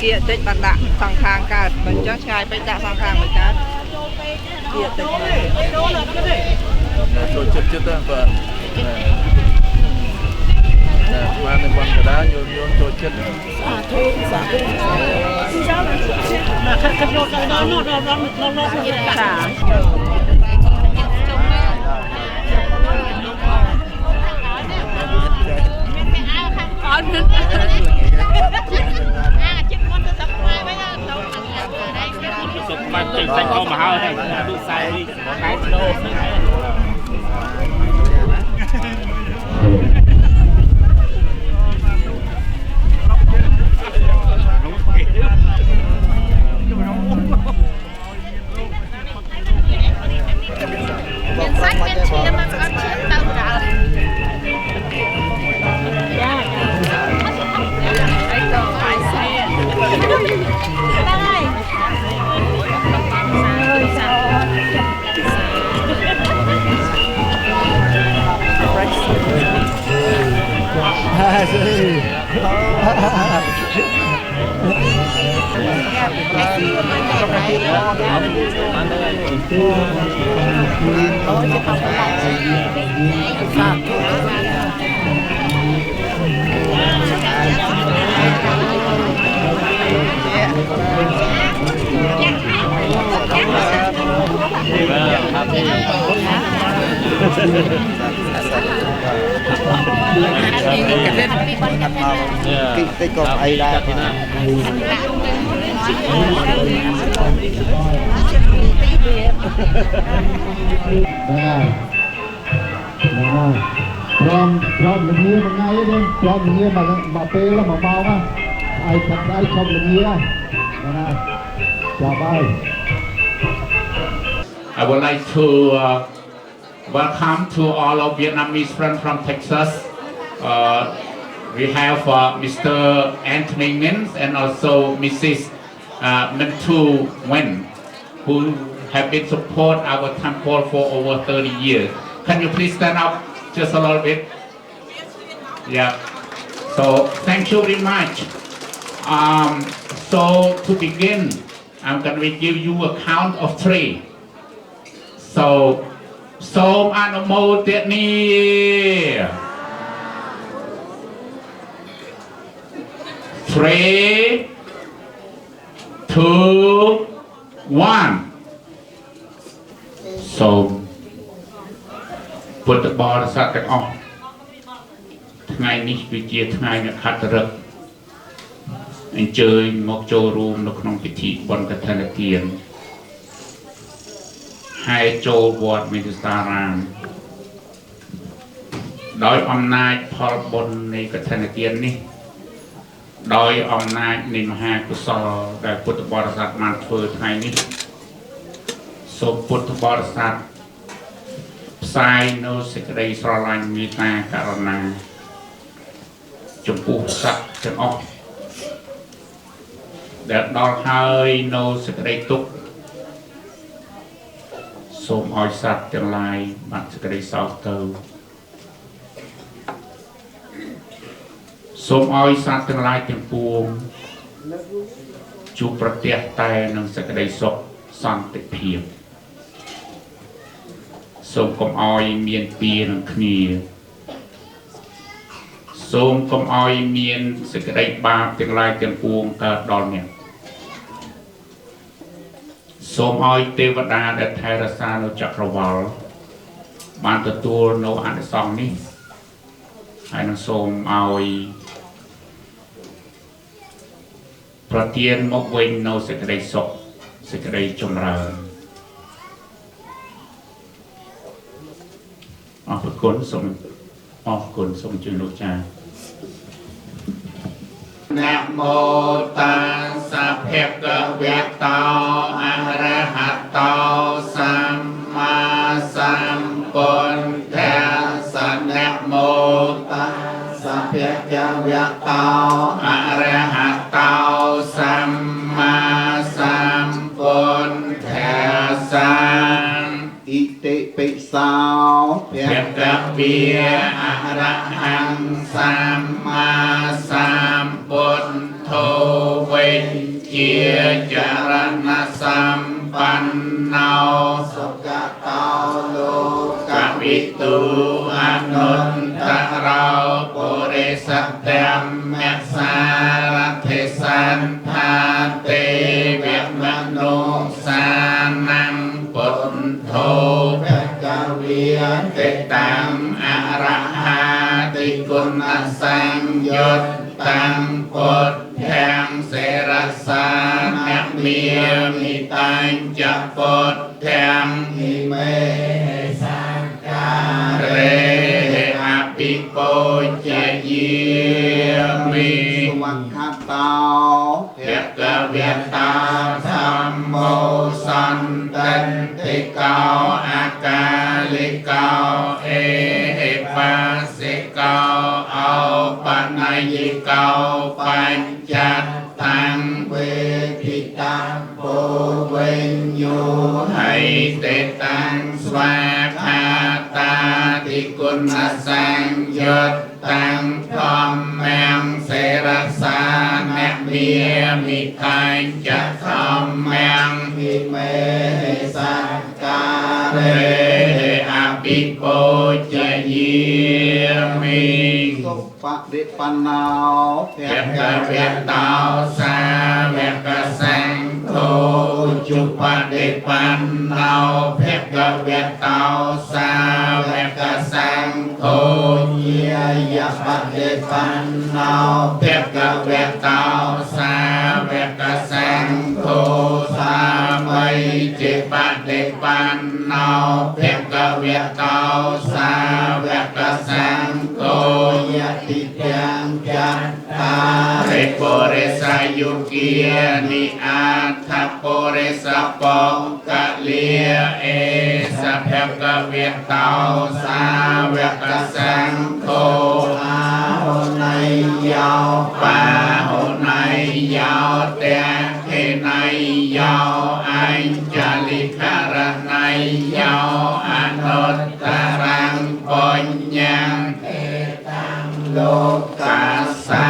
kia tích bạn đạn sang khang cả mình chắc ngài phải đạn sang khang mình cả kia tích rồi chết đó vợ qua bên quan cái đá vô cho chết mà khăn vô cái đó nó cả mà chỉnh thành con mà hơi này bị sai đi cái đô cái con ấy ra From the here mà ngay đấy from the here mà tê là mà mau á ai thật ai from the here chào bye. I would like to welcome to all of Vietnamese friends from Texas. We have Mr. Anthony Mintz and also Mrs. Minh Thu Nguyen, who have been support our temple for over 30 years. Can you please stand up just a little bit? Yeah. So thank you very much. So to begin, I'm going to give you a count of 3. So, Som Anamo Tetni. 3, 2, 1. So, put the ball aside off. ថ្ងៃនេះគឺជាថ្ងៃអ្នកខត្តរឹកអញ្ជើញមកចូលរួមនៅក្នុងពិធីបុណ្យកឋិនទានហើយចូលវត្តមេត្តារាមដោយអំណាចផលបុណ្យនៃកឋិនទាននេះដោយអំណាចនៃមហាកុសលដែលពុទ្ធបរិស័ទបានធ្វើថ្ងៃនេះសូមពុទ្ធបរិស័ទផ្សាយនូវសេចក្តីស្រឡាញ់មេត្តាករុណា ចំពោះសត្វទាំងអស់ដែលដល់ហើយនៅសេចក្តីទុក្ខសូមឲ្យសត្វទាំងឡាយបានសេចក្តីសោកទៅសូមឲ្យសត្វទាំងឡាយទាំងពួងជួបប្រទះតែនឹងសេចក្តីសុខសន្តិភាពសូមកុំឲ្យមានពៀនឹងគ្នាសូមកុំឲ្យមានសេចក្តីបាបទាំងឡាយទាំងពួងកើតដល់អ្នកសូមឲ្យទេវតាដែលថែរក្សានៅចក្រវាលបានទទួលនៅអានិសង្សនេះហើយនឹងសូមឲ្យប្រទានមកវិញនៅសេចក្តីសុខសេចក្តីចម្រើនអរគុណសូមជួយលោកចា៎นะโมตัสสะภะคะวะโตอะระหะโตสัมมาสัมพุทธัสสะนะโมตัสสะภะคะวะโตอะระหะโตสัมมาสัมพุทธัสสะอิติปิโสภะคะวะอะระหังสัมมาสัมพุทโธเวเจจารณะสัมปันโนสุขโตโลกวิทูอนุตตรปุริสเตมเมสารทิสันทาเตเวมโนสานังปุทโธภะคะวะเตตังอะระหะติคุณสังยุตตังพุทธังเสรสานะเมียมิตังจะพุทธังหิเมสังกาเรอภิปุจเยมิสวังคตาภะคะวะโตธัมโมสันตันติโกอากาลิโกเอหิปัสสิโกเอาปัญญิโกปัญจัตตังเวทิตังโพเวญโยให้เตตังสวาคาตาติกุณสังยุตตังพรหมแมงเสรสานะเมียมิตังจะพรหมแมงหิเมสังกาเรอภิปุจเยมิสุปฏิปันโนภะคะวะโตสาวกสังโฆจุปฏิปันโนภะคะวะโตสาวกสังโฆยะปฏิปันโนภะคะวะโตสาวกสังโฆสามัยจิปฏิปันโนภะคะวะโตสาวกสังโฆยะติยังจัตตาริปุริสายุกินิอาทัปปุริสปองกะเลียเอสะภะคะวะโตสาวกสังโฆอาหุนัยยาวปาหุนัยยาวเตเขนัยยาวอัญจลิกรนัยยาวอนุตตรังปัญญังโลกัสสะ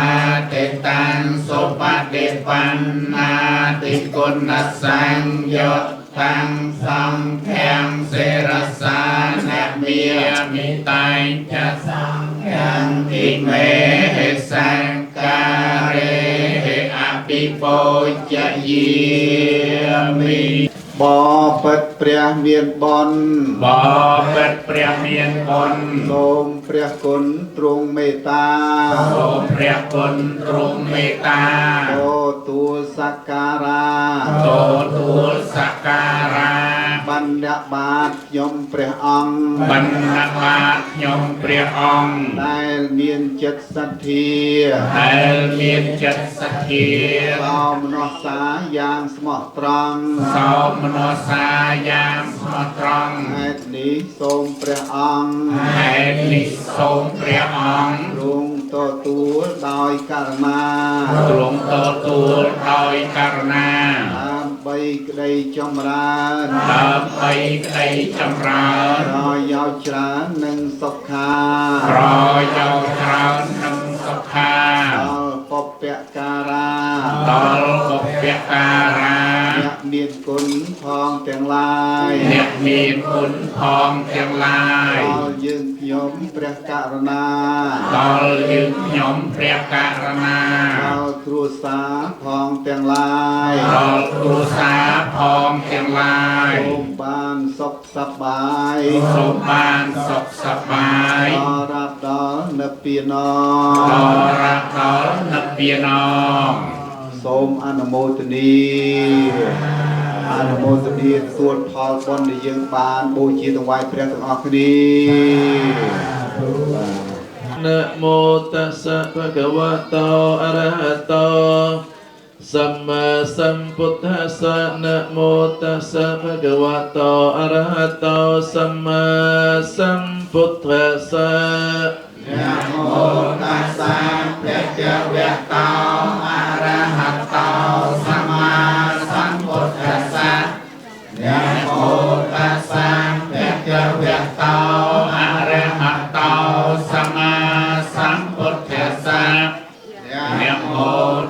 เตตังสุปฏิปันนาติคุณสังยุตตังสังฆังเสรสานะเมียมิตังจะสังฆังอิเมสังการเรอภิปุจเยมิบ่ពិតព្រះមានបុណ្យบ่ពិតព្រះមានបុណ្យសូមព្រះគុណទ្រង់មេត្តាសូមព្រះគុណទ្រង់មេត្តាទូលសក្ការៈទូលសក្ការៈបណ្ឌបាតខ្ញុំព្រះអង្គបណ្ឌបាតខ្ញុំព្រះអង្គដែលមានចិត្តសទ្ធាដែលមានចិត្តសទ្ធាសោមនស្សសាយ៉ាងស្មោះត្រង់សោមនស្សសាយ៉ាងស្មោះត្រង់ហេតុនេះសូមព្រះអង្គហេតុនេះសូមព្រះអង្គទ្រង់ តទួលដោយករណា ទ្រង់តទួលដោយករណា ដើម្បីក្តីចម្រើន ដើម្បីក្តីចម្រើន ប្រយោជន៍ច្រើននិងសុខា ប្រយោជន៍ច្រើននិងសុខា ដល់ពពការា ដល់បុព្វការា អ្នកមានគុណផងទាំងឡាយ អ្នកមានគុណផងទាំងឡាយ ដល់យើងខ្ញុំព្រះករុណា ដល់យើងខ្ញុំព្រះករុណា ដល់គ្រួសារផងទាំងឡាយ ដល់គ្រួសារផងទាំងឡាយ សូមបានសុខសប្បាយ សូមបានសុខសប្បាយ ដល់រាប់ដល់និព្វាន ដល់រាប់ដល់និព្វាន សូមអនុមោទនាទទួលផលបុណ្យដែលយើងបានបូជាទាំងវាយព្រះទាំងអស់គ្នា นะโมตัสสะภะคะวะโตอะระหะโตสัมมาสัมพุทธัสสะนะโมตัสสะภะคะวะโตอะระหะโตสัมมาสัมพุทธัสสะ นะโมตัสสะภะคะวะโตอะระหะโตสัมมาสัมพุทธัสสะนะโมตัสสะภะคะวะโตอะระหะโตสัมมาสัมพุทธัสสะนะโม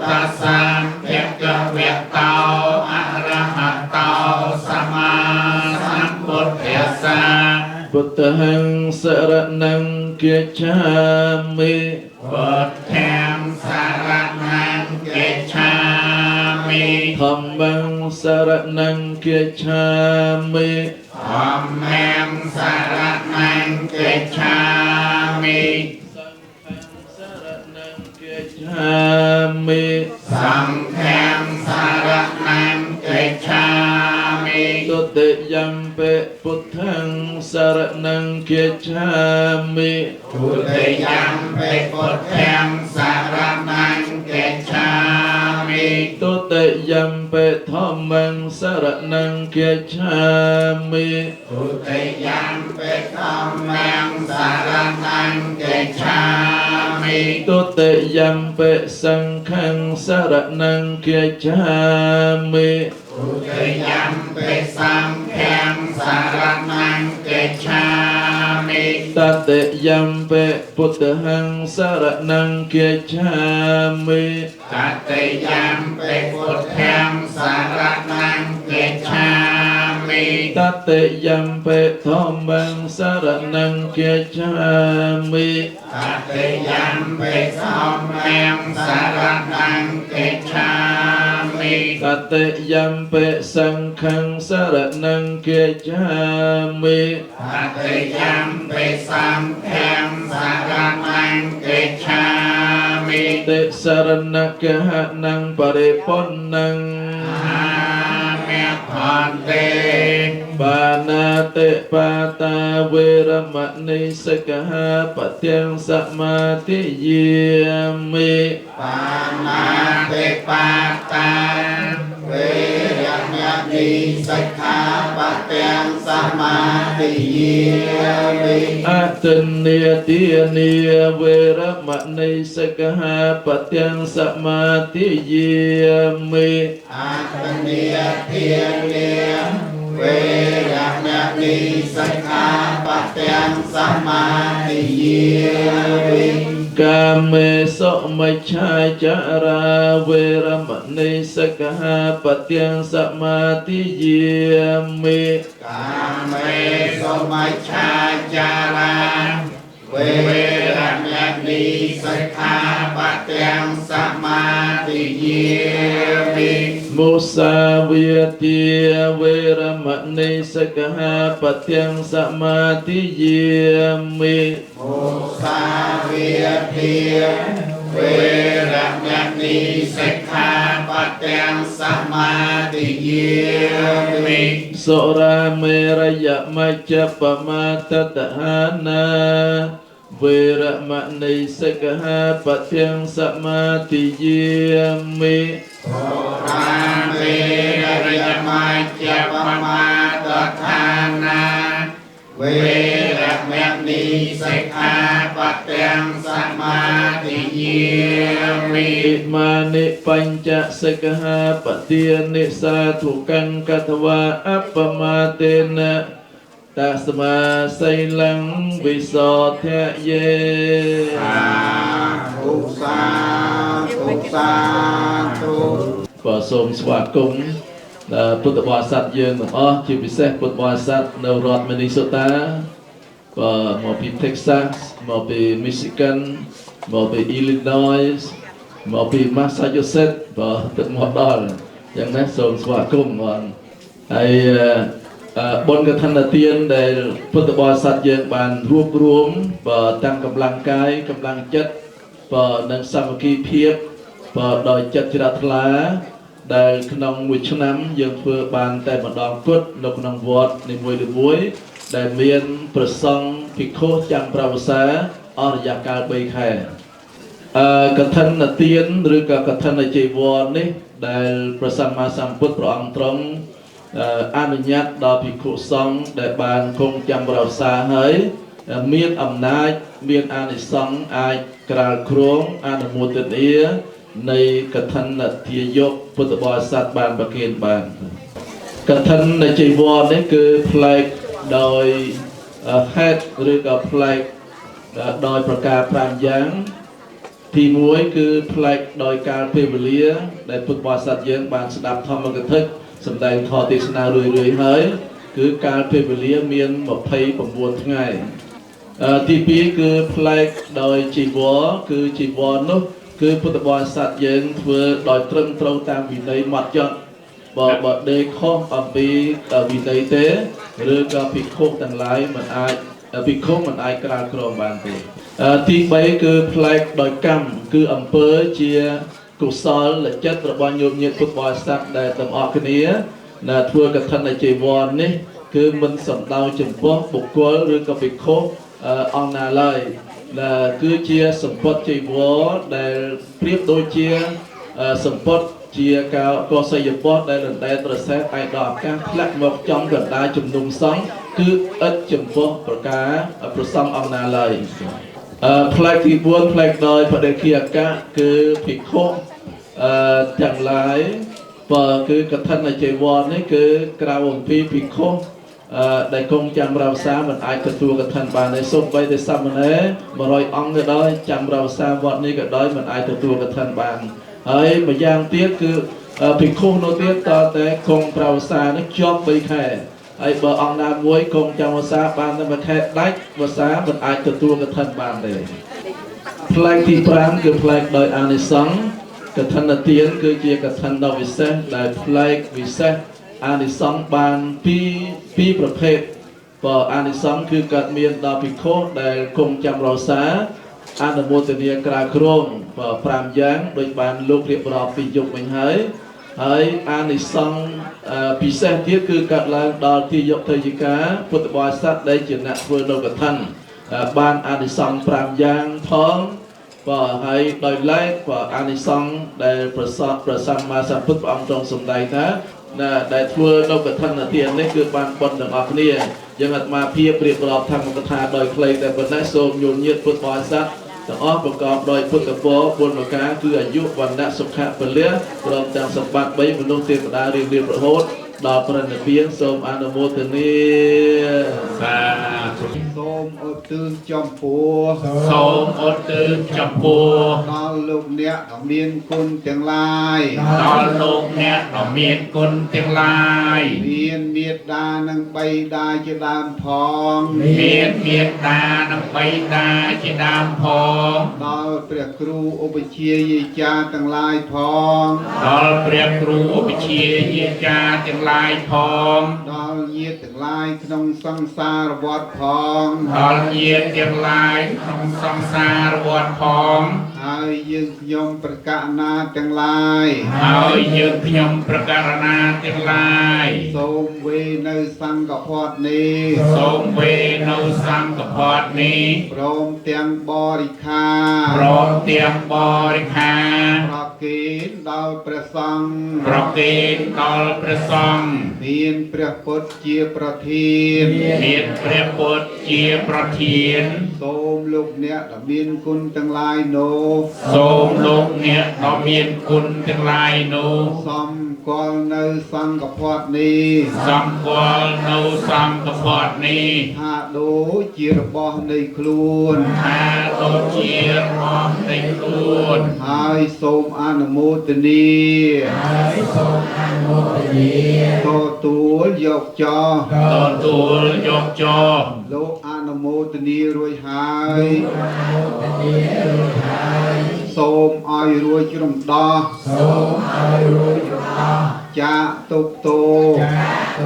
ตัสสะภะคะวะโตอะระหะโตสัมมาสัมพุทธัสสะ พุทธังสรณังกัจฉามิ พุทธังสรณังกัจฉามิ ธัมมังสรณังกัจฉามิ ธัมมังสรณังกัจฉามิ สังฆังสรณังกัจฉามิ ตุติยัมปิพุทธังสรณังกัจฉามิ ทุติยัมปิพุทธังสรณังกัจฉามิ ตุติยัมปิธัมมังสรณังกัจฉามิ ทุติยัมปิธัมมังสรณังกัจฉามิ ตุติยัมปิสังฆังสรณังกัจฉามิ ทุติยัมปิสังฆังสรณังกัจฉามิ ตติยัมปิพุทธังสรณังกัจฉามิ ตติยัมปิพุทธังสรณังกัจฉามิ ตติยัมปิธัมมังสรณังกัจฉามิ ตติยัมปิธัมมังสรณังกัจฉามิ ตติยัมปิสังฆังสรณังกัจฉามิ ตติยัมปิสังฆังสรณังกัจฉามิ ติสรณะกหะนังปริปุณนัง อาเมพันเต ปานาติปาตาเวรมณีสกหาปะเทียงสมาธิเยมิ ปานาติปาตาเวรมณีสิกขาปะทังสมาธิเยมิ อัตตเนียติเนียเวรมณีสกหาปะเทียงสมาธิเยมิ อาตเนียเทียเนียเวรมณีสิกขาปะทังสมาธิเยมิ กามเมโสมัชฌาจาราเวรมณีสกหาปะเทียงสมาธิเยมิ กามเมสุมัชฌาจาราเวรมณีสิกขาปะทังสมาธิเยมิ มุสาวาทีเวรมณีสกหาปะเทียงสมาธิเยมิ มุสาวิเทียเวรมณีสิกขาปะทังสมาธิเยมิ สุราเมรยมัจจปมาตตหานาเวรมณีสกหาปะเทียงสมาธิเยมิ ราเมรยมัจจปมาตทานาเวรม นิสิกขาปะทังสมาธิเยมิ อิมานิปัญจสิกขาปะเตียนิสาธุกังกัตวะอัปปมาเตนะตัสมาไสลังวิโสทะเย สาธุสาธุสาธุ ก็សូមស្វាគមន៍ពុទ្ធបរិស័ទយើងទាំងអស់ជាពិសេសពុទ្ធបរិស័ទនៅរដ្ឋ Minnesota ក៏មកពី Texas មកពី Michigan មកពី Illinois មកពី Massachusetts ក៏ទឹកមកដល់អញ្ចឹងណាសូមស្វាគមន៍បងហើយបុណ្យកឋិនទានដែលពុទ្ធបរិស័ទយើងបានរួបរวมទាំងកម្លាំងកាយកម្លាំងចិត្តនិងសាមគ្គីភាពដោយចិត្តជ្រះថ្លាដែលក្នុងមួយឆ្នាំយើងធ្វើបានតែម្ដងគត់នៅក្នុងវត្តនីមួយៗដែលមានព្រះសង្ឃភិក្ខុចាំប្រវសាអស់រយៈកាល3ខែកឋិនទានឬក៏កឋិនជីវរនេះដែលព្រះសម្មាសម្ពុទ្ធព្រះអង្គទ្រង់អនុញ្ញាតដល់ភិក្ខុសង្ឃដែលបានគង់ចាំប្រវសាហើយមានអំណាចមានអានិសង្ឃអាចក្រាលគ្រងអនុមោទនានៃកឋិនទាយកពុទ្ធបរិស័ទបានប្រគេនបានកឋិនជីវរនេះគឺផ្លែកដោយហេតុឬក៏ផ្លែកដោយប្រការ5យ៉ាងទី1គឺផ្លែកដោយកាលពេលវេលាដែលពុទ្ធបរិស័ទយើងបានស្ដាប់ធម្មកថាសម្ដែងធម៌ទេសនារឿយៗហើយគឺកាលពេលវេលាមាន29ថ្ងៃទី2គឺផ្លែកដោយជីវរគឺជីវរនោះគឺពុទ្ធបរិស័ទយើងធ្វើដោយត្រឹមត្រូវតាមវិន័យម៉ត់ចត់បើដេកខុសអំពីវិន័យទេឬក៏ភិក្ខុទាំងឡាយមិនអាចភិក្ខុមិនអាចក្រាលគ្រងបានទេទី3គឺផ្លែកដោយកម្មគឺអំពើជាកុសលចិត្តរបស់ញោមញាតិពុទ្ធបរិស័ទដែលទាំងអស់គ្នាធ្វើកឋិនជីវរនេះគឺមិនសំដៅចំពោះបុគ្គលឬក៏ភិក្ខុអង្គណាឡើយគឺជាសម្ពត់ជីវរដែលប្រៀបដូចជាសម្ពត់ជាកោសយពតដែលដណ្ដែតប្រសេះឯកឱកាសធ្លាក់មកចំកណ្ដាលជំនុំសង្ឃគឺឥតចំពោះប្រការប្រសំអង្គណាឡើយផ្លែកទី4ផ្លែកដោយបដិគិអកៈគឺភិក្ខុទាំងឡាយគឺកឋិនជីវរនេះគឺក្រៅអំពីភិក្ខុដែលគង់ចាំរក្សាមិនអាចទទួលកឋិនបានទេសូម្បីតែសាមណេរ100អង្គក៏ដោយចាំរក្សាវត្តនេះក៏ដោយមិនអាចទទួលកឋិនបានហើយម្យ៉ាងទៀតគឺភិក្ខុនោះទៀតតតែគង់ប្រវសានេះជាប់3ខែហើយបើអង្គណាមួយគង់ចាំវសាបានតែ1ខែដាច់វសាមិនអាចទទួលកឋិនបានទេផ្លែកទី5គឺផ្លែកដោយអានិសង្ឃកឋិនទានគឺជាកឋិនដ៏វិសេសដែលផ្លែកវិសេសអានិសង្ឃបានពីរប្រភេទអានិសង្ឃគឺកើតមានដល់ភិក្ខុដែលគង់ចាំរក្សាអនុមោទនាក្រាលគ្រង5យ៉ាងដូចបានលោករៀបរាប់ពីយុគវិញហើយអានិសង្ឃពិសេសទៀតគឺកើតឡើងដល់ទីយកទៅជាការពុទ្ធបរិស័ទដែលជាអ្នកធ្វើនៅកឋិនបានអានិសង្ឃ5យ៉ាងផងហើយដោយឡែកអានិសង្ឃដែលព្រះសម្មាសម្ពុទ្ធព្រះអង្គទ្រង់សម្ដែងថាដែលធ្វើនៅកឋិនទាននេះគឺបានបុណ្យទាំងអស់គ្នាយើងអាត្មាភាពរៀបរាប់ធម្មកថាដោយខ្លីតែប៉ុណ្ណេះសូមញោមញាតិពុទ្ធបរិស័ទទាំងអស់ប្រកបដោយពុទ្ធពរបុណ្យការគឺអាយុវណ្ណៈសុខៈពលៈព្រមទាំងសម្បត្តិ3មនុស្សទេវតារៀងៗរហូតដល់ព្រះនិព្វានសូមអនុមោទនាសាធុ សូមឧទ្ទិសចំពោះ សូមឧទ្ទិសចំពោះ ដល់លោកអ្នកដ៏មានគុណទាំងឡាយ ដល់លោកអ្នកដ៏មានគុណទាំងឡាយ មានមេត្តានិងបិតាជាដើមផង មានមេត្តានិងបិតាជាដើមផង ដល់ព្រះគ្រូឧបជាយាចាទាំងឡាយផង ដល់ព្រះគ្រូឧបជាយាចាទាំងឡាយផង ដល់ញាតិទាំងឡាយក្នុងសង្សារវត្តផង ដល់ញាតិទាំងឡាយក្នុងសង្សារវត្តផង ហើយយើងខ្ញុំប្រកាសណាទាំងឡាយ ហើយយើងខ្ញុំប្រការណាទាំងឡាយ សូមវេនៅសង្ឃផតនេះ សូមវេនៅសង្ឃផតនេះ ព្រមទាំងបរិខា ព្រមទាំងបរិខារ ប្រគេនដល់ព្រះសង្ឃ ប្រគេនដល់ព្រះសង្ឃ មានព្រះពុទ្ធជាប្រធាន មានព្រះពុទ្ធជាប្រធាន សូមលោកអ្នកដែលមានគុណទាំងឡាយនោះ សូមលោកអ្នកដ៏មានគុណទាំងឡាយនោះ សម្គាល់នៅសង្ឃពធនេះ សម្គាល់នៅសង្ឃពធនេះ ថាដូចជារបស់នៃខ្លួន ថាដូចជារបស់នៃខ្លួន ហើយសូមអនុមោទនា ហើយសូមអនុមោទនា ទទួលយកចោល ទទួលយកចោល លោកអនុមោទនារួចហើយ សូមឲ្យរួចរំដោះ សូមឲ្យរួចរំដោះ ចាកទុកទោស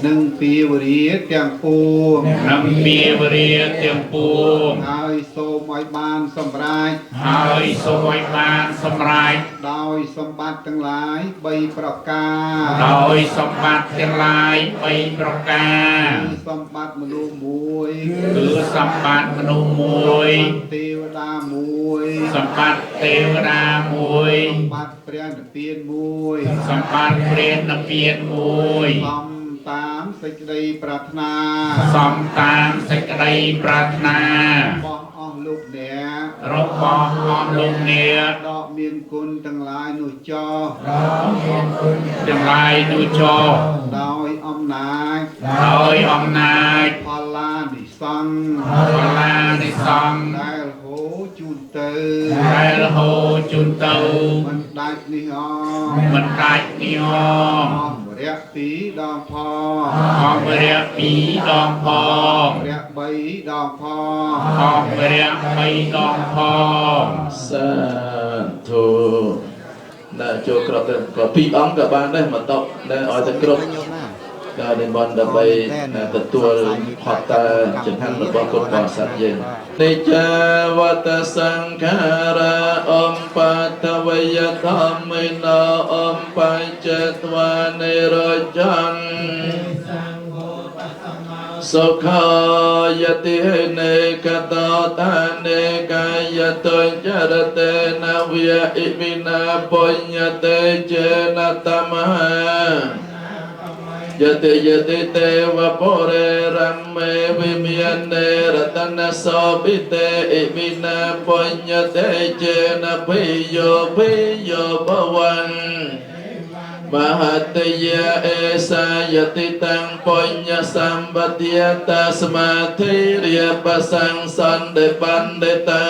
និងពីវរាទាំងពួង និងពីវរាទាំងពួង ហើយសូមឲ្យបានសម្រេច ហើយសូមឲ្យបានសម្រេច ដោយសម្បត្តិទាំងឡាយ3ប្រការ ដោយសម្បត្តិទាំងឡាយ3ប្រការ គឺសម្បត្តិមនុស្សមួយ គឺសម្បត្តិមនុស្សមួយ ទេវតាមួយ សម្បត្តិទេវតាមួយ សម្បត្តិព្រះនិព្វានមួយ សម្បត្តិព្រះនិព្វានមួយ សំតាមសេចក្តីប្រាថ្នា សំតាមសេចក្តីប្រាថ្នា របស់អស់លោកអ្នក របស់អស់លោកអ្នក ដកមានគុណទាំងឡាយនោះចោល ទាំងឡាយនោះចោល ដោយអំណាច ដោយអំណាច ផលឡានិសង្ឃ បលានិសង្ឃ ដែលហូរជូនទៅ ដែលហូរជូនទៅ មិនដាច់នេះអ មិនដាច់នេះអ អស់រយៈ2ដងផង អស់រយៈ2ដងផង រយៈ3ដងផង អស់រយៈ3ដងផង សាធុដែលចូលក្របទៅក៏2អង្គក៏បានដែរមកតកដែលឲ្យទៅគ្រប់ការនិមន្តដើម្បីទទួលផតតាចង្ហាន់របស់គុណបរិស័ទយើងនិច្ចាវតសង្ខារាអំបតវយធម្មិណោអំបញ្ចត្វានិរោចន្ទសុខយតិនេកតតានេកាយតញ្ចរតេនវិយិវិណាបញ្ញតេចេនតមហាយតិយតិទេវពុរិរមេវិមាននេរតនសោពិតេអិវិណាបញ្ញតេចេនភិយោបវੰមហតយៈអេសាយតិតាំងបញ្ញសម្បទាតាសមាធិរិយបសង្សន្តិបណ្ឌិតា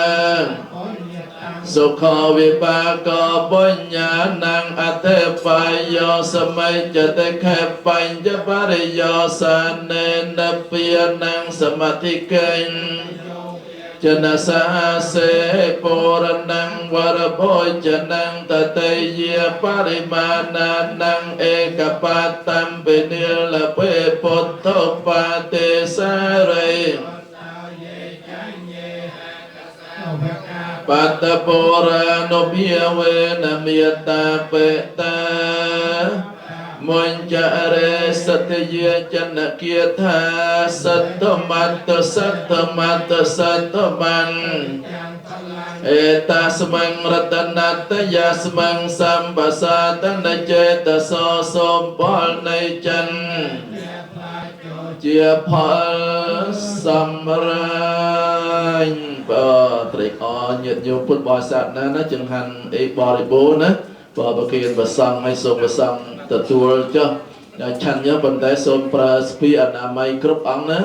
សុខវិបាកបញ្ញណੰអតិបាយយោសម័យចតខេបញ្ញបរិយោសានេនពាណੰសមតិកេញចនសាសេពុរណੰវរភោចនੰតតេយាបរិមាណាណੰឯកបតំពិនិលពេពុទ្ធបតិសារិបតពុរានុភិវេនមេតាបេតាមញ្ចរេសតយាចនគាថាសតមត្តសតមត្តសតបានអេតាស្មង្រតនតយាស្មង្សម្បសាតនចេតសោសំផលនៃចន្ទជាផលសម្រាញ់បើត្រេកអរញាតិញោមពុទ្ធបរិស័ទណាចង្ហាន់អីបរិបូរណ៍ណាបើប្រគេនប្រសង់ឲ្យសូមប្រសង់ទទួលចុះដល់ឆាន់ញ៉ាំប៉ុន្តែសូមប្រើស្ពាយអនាម័យគ្រប់អង្គណា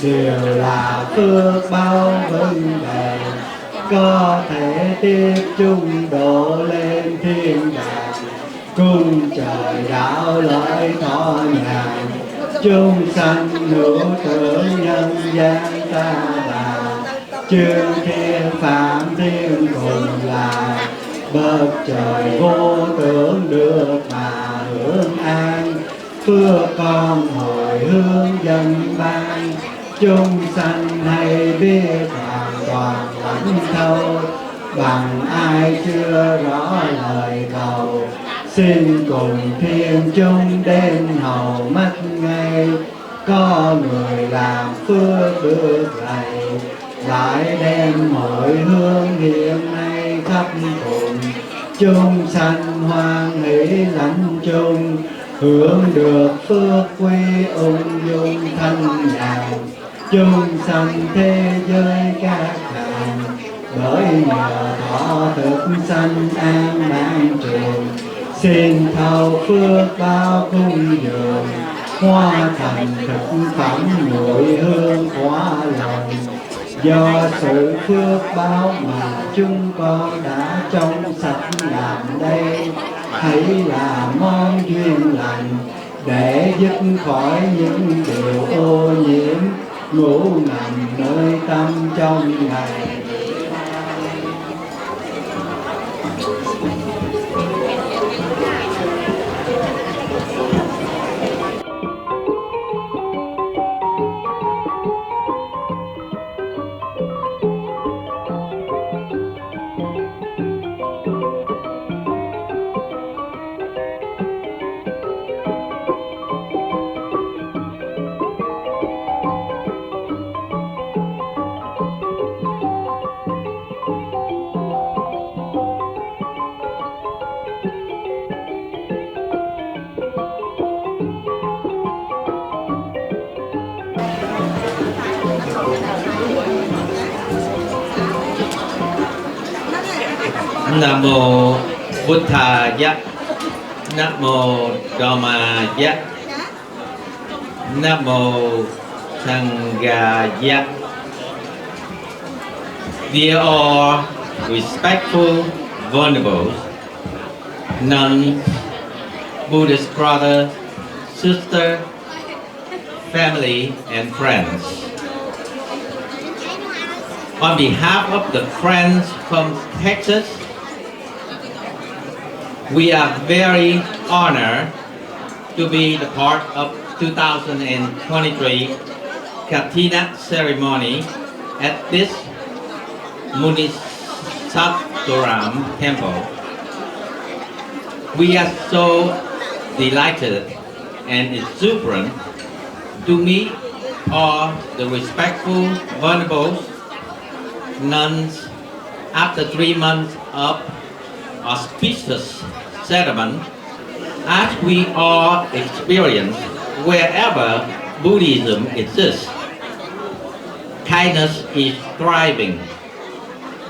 đều là phước bao vấn đề có thể tiếp chung độ lên thiên đàng cung trời đạo lợi thọ nhàn chúng sanh hữu tưởng nhân gian ta bà chư thiên phạm thiên cùng là bậc trời vô tưởng được mà hưởng an phước con hồi hướng dân ban chúng sanh hay biết hoàn toàn lãnh thấu bằng ai chưa rõ lời cầu xin cùng thiên chúng đến hầu mắt ngay có người làm phước được lạy lại đem mọi hương hiện nay khắp cùng chúng sanh hoan hỷ lãnh chung hưởng được phước quy ung dung thanh nhàn chúng sanh thế giới các hàng bởi nhờ thọ thực sanh an mang trường xin thâu phước bao cung dường hoa thành thực phẩm nội hương quả lòng do sự phước báo mà chúng con đã trong sạch làm đây hãy là món duyên lành để dứt khỏi những điều ô nhiễm ngủ nằm nơi tâm trong ngày. Nam mô Buddhaya, Nam mô Dhammaya, Nam mô Sanghaya. Dear all respectful vulnerables, nuns, Buddhist brothers, sisters, family and friends. On behalf of the friends from Texas, we are very honored to be the part of 2023 Katina ceremony at this Munisatoram temple. We are so delighted and exuberant to meet all the respectful vulnerables nuns after 3 months of auspicious settlement, as we all experience wherever Buddhism exists. Kindness is thriving.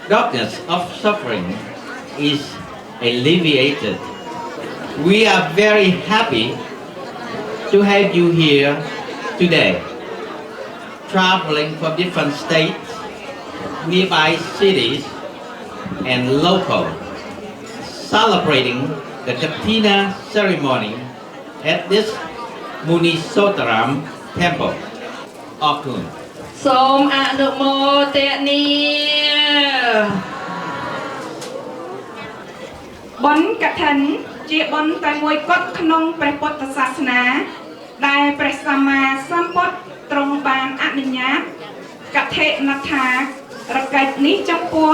Darkness of suffering is alleviated. We are very happy to have you here today, traveling from different states, nearby cities, and local, celebrating the Katina ceremony at this Munisatoram temple. Okun. សូមអនុមោទនាបុណ្យកឋិនជាបុណ្យតែមួយគត់ក្នុងព្រះពុទ្ធសាសនាដែលព្រះសម្មាសម្ពុទ្ធទ្រង់បានអនុញ្ញាតកឋិនថារកិច្ចនេះចំពោះ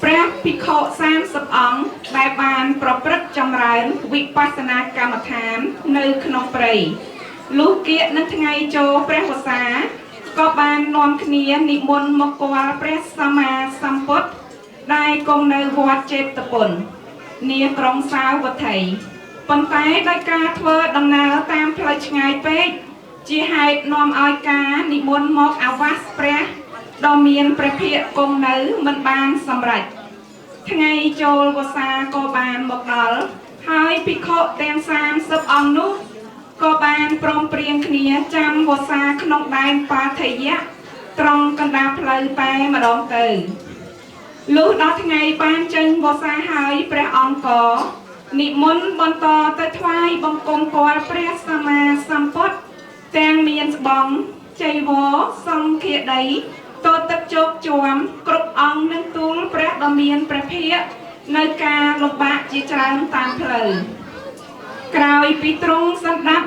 ព្រះភិក្ខុ30អង្គដែលបានប្រព្រឹត្តចម្រើនវិបស្សនាកម្មដ្ឋាននៅក្នុងព្រៃលុះគៀកនឹងថ្ងៃចូលព្រះវស្សាក៏បាននាំគ្នានិមន្តមកគាល់ព្រះសម្មាសម្ពុទ្ធដែលគង់នៅវត្តចេតពុននាក្រុងសាវត្ថីប៉ុន្តែដោយការធ្វើដំណើរតាមផ្លូវឆ្ងាយពេកជាហេតុនាំឲ្យការនិមន្តមកអាវាសព្រះដ៏មានព្រះភិក្ខគង់នៅមិនបានសម្រេចថ្ងៃចូលវស្សាក៏បានមកដល់ហើយភិក្ខុទាំង30អង្គនោះក៏បានព្រមព្រៀងគ្នាចាំវស្សាក្នុងដែនបាថយៈត្រង់កណ្ដាលផ្លូវតែម្ដងទៅលុះដល់ថ្ងៃបានចេញវស្សាហើយព្រះអង្គក៏និមន្តបន្តទៅថ្វាយបង្គំគាល់ព្រះសម្មាសម្ពុទ្ធទាំងមានស្បង់ចីវរសង្ឃាដីទទឹកជោគជាំគ្រប់អង្គនឹងទូលព្រះដ៏មានព្រះភិក្ខនៅការលំបាកជាច្រើនតាមផ្លូវក្រោយពីទ្រង់សន្តាប់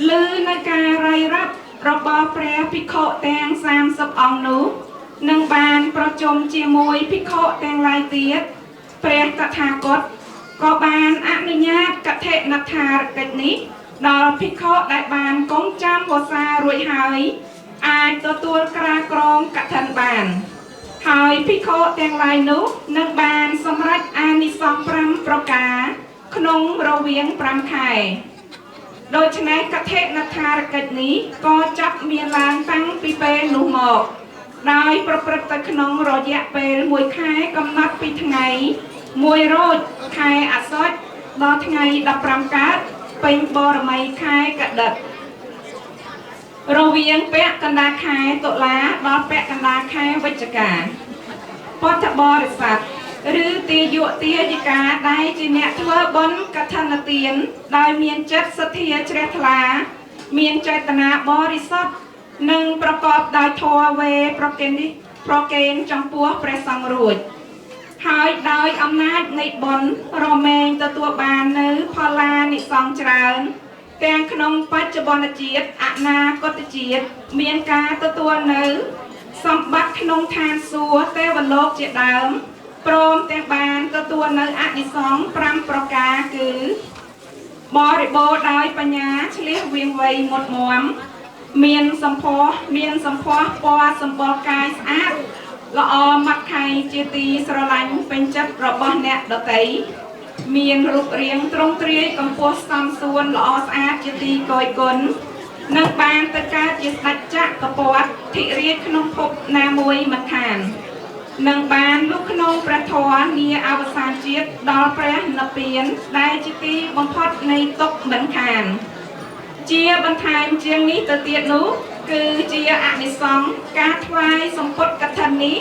ឮនៅការរាយរាប់របស់ព្រះភិក្ខុទាំង30អង្គនោះនឹងបានប្រជុំជាមួយភិក្ខុទាំងឡាយទៀតព្រះតថាគតក៏បានអនុញ្ញាតកឋិនថារកិច្ចនេះដល់ភិក្ខុដែលបានគង់ចាំវស្សារួចហើយអាចទទួលក្រាក្រងកឋិនបាន ហើយភិក្ខុទាំងឡាយនោះនឹងបានសម្រេចអានិសង្ស5ប្រការក្នុងរវាង5ខែដូច្នេះកឋិនថារកិច្ចនេះក៏ចាប់មានឡើងតាំងពីពេលនោះមកដោយប្រព្រឹត្តទៅក្នុងរយៈពេល1ខែកំណត់ពីថ្ងៃ1រោចខែអស្សុជដល់ថ្ងៃ15កើតពេញបរមីខែកដិករវាងពាក់កណ្ដាលខែតុលាដល់ពាក់កណ្ដាលខែវិច្ឆិកាពុទ្ធបរិស័ទឬទាយុទាយិកាដែលជាអ្នកធ្វើបុណ្យកឋិនទានដោយមានចិត្តសទ្ធាជ្រះថ្លាមានចេតនាបរិសុទ្ធនិងប្រកបដោយធម៌វេប្រកេនចំពោះព្រះសង្ឃរួចហើយដោយអំណាចនៃបុណ្យរមែងទទួលបាននៅផល្លានិសង្សច្រើនទាំងក្នុងបច្ចុប្បន្នជាតិអនាគតជាតិមានការទទួលនៅសម្បត្តិក្នុងឋានសួគ៌ទេវលោកជាដើមព្រមទាំងបានទទួលនៅអនិសង្ស5ប្រការគឺបរិបូរណ៍ដោយបញ្ញាឆ្លៀសវាងវៃមុតមមមានសម្ផស្សពណ៌សម្បុរកាយស្អាតល្អមាត់ខៃជាទីស្រឡាញ់ពេញចិត្តរបស់អ្នកដទៃមានរូបរាងទ្រង់ទ្រាយកម្ពស់សមសួនល្អស្អាតជាទីគយគន់និងបានទៅកើតជាស្ដេចចក្រពត្តិធិរាជក្នុងភពណាមួយមិនខាននឹងបានលុះក្នុងព្រះធម៌នាអវសានជាតិដល់ព្រះនិព្វានដែលជាទីបំផុតនៃទុក្ខមិនខានជាបន្ថែមជាងនេះទៅទៀតនោះគឺជាអនិសង្សការថ្វាយសម្ពុតកឋិននេះ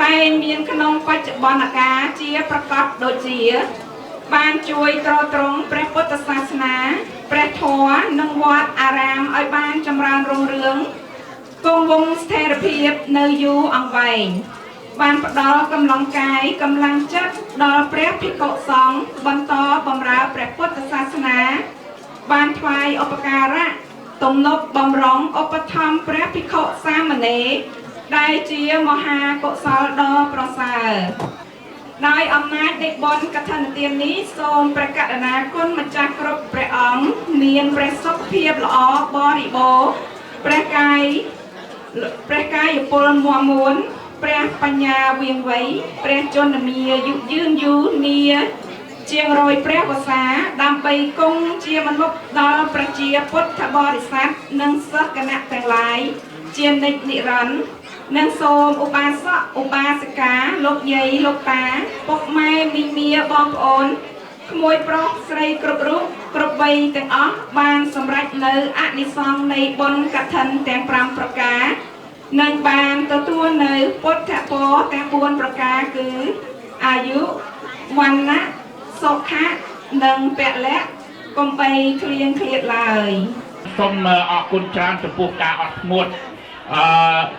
តែមានក្នុងបច្ចុប្បន្នកាលជាប្រកបដូចជាបានជួយទ្រទ្រង់ព្រះពុទ្ធសាសនាព្រះធម៌និងវត្តអារាមឲ្យបានចម្រើនរុងរឿងគង់វង្សស្ថិរភាពនៅយូរអង្វែងបានផ្ដល់កម្លាំងកាយកម្លាំងចិត្តដល់ព្រះភិក្ខុសង្ឃបន្តបម្រើព្រះពុទ្ធសាសនាបានថ្វាយឧបការៈទំនប់បំរុងឧបត្ថម្ភព្រះភិក្ខុសាមណេរដែលជាមហាកុសលដ៏ប្រសើរដោយអំណាចនៃបុណ្យកឋិនទាននេះសូមព្រះករុណាគុណម្ចាស់គ្រប់ព្រះអង្គមានព្រះសុខភាពល្អបរិបូរណ៍ព្រះកាយពលមាំមួនព្រះបញ្ញាវៀងវៃព្រះជន្មាយុយឺនយូរនីជាង100ព្រះវស្សាដើម្បីគង់ជាមនុស្សដល់ប្រជាពុទ្ធបរិស័ទនិងសិស្សគណៈទាំងឡាយជានិច្ចនិរន្តរ៍និងសូមឧបាសកឧបាសិកាលោកយាយលោកតាពុកម៉ែមីមាបងប្អូនក្មួយប្រុសស្រីគ្រប់រូបគ្រប់វ័យទាំងអស់បានសម្រេចនៅអនិសង្សនៃបុណ្យកឋិនទាំង5ប្រការនិងបានទទួលនៅពុទ្ធពរទាំង4ប្រការគឺអាយុវណ្ណៈសុខៈនិងពលៈកុំបីឃ្លៀងឃ្លាតឡើយសូមអរគុណច្រើនចំពោះការអត់ធ្មត់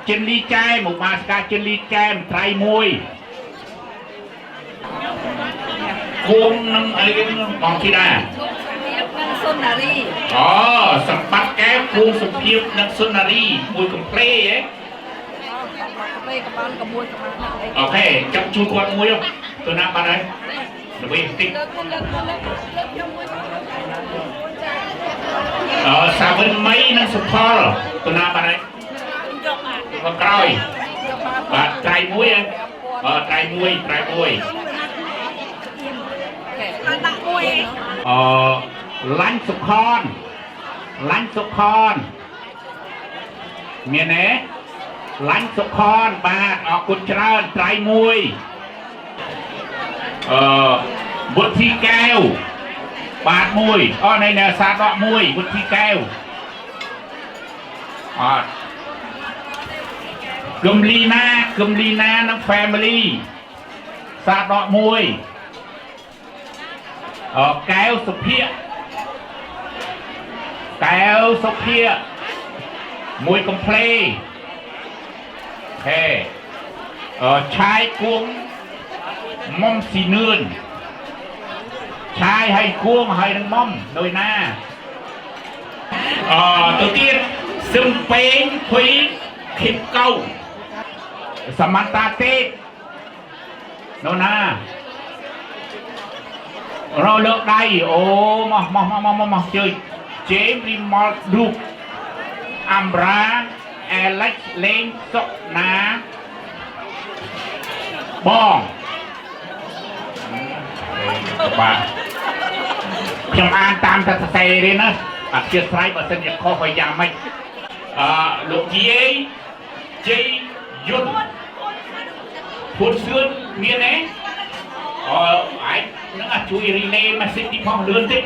ចិនលីចែមកបាសកាចិនលីចែត្រៃមួយគួងនឹងអីបងធីតានិងសុនារីអូសម្បត្តិកែវគួងសុភាពនិងសុនារីមួយកំភ្លេហ៎អូខេចាប់ជួយគាត់មួយទៅណាបាត់ហើយដើម្បីតិចសាវិនមីនិងសុផលទៅណាបាត់ហើយមកក្រោយបាទត្រៃមួយត្រៃមួយដាក់មួយឡាញ់សុខនមានទេឡាញ់សុខនបាទអរគុណច្រើនត្រៃមួយបុទ្ធីកែវបាទមួយនៃសាដកមួយបុទ្ធីកែវអត់គឹមលីណានិង family សាដកមួយកែវសុភ័ក្រមួយកំភ្លេហេឆាយគួងមុំស៊ីនឿនឆាយឲ្យគួងឲ្យនឹងមុំដោយណាទៅទៀតសឹមពេងភុយខិបកៅសមត្តាទេនោះណារលើកដៃអូមកជួយជេមរីម៉លឌូកអាំរ៉ាអេលិចលេងសុកណា bong bà trong an tam ta xe đi nữa chia sẻ và sinh nhật kho phải giảm mạnh lục dây dây yun phun xương miền ấy ai nó là chui relay mà xin đi phong lươn tích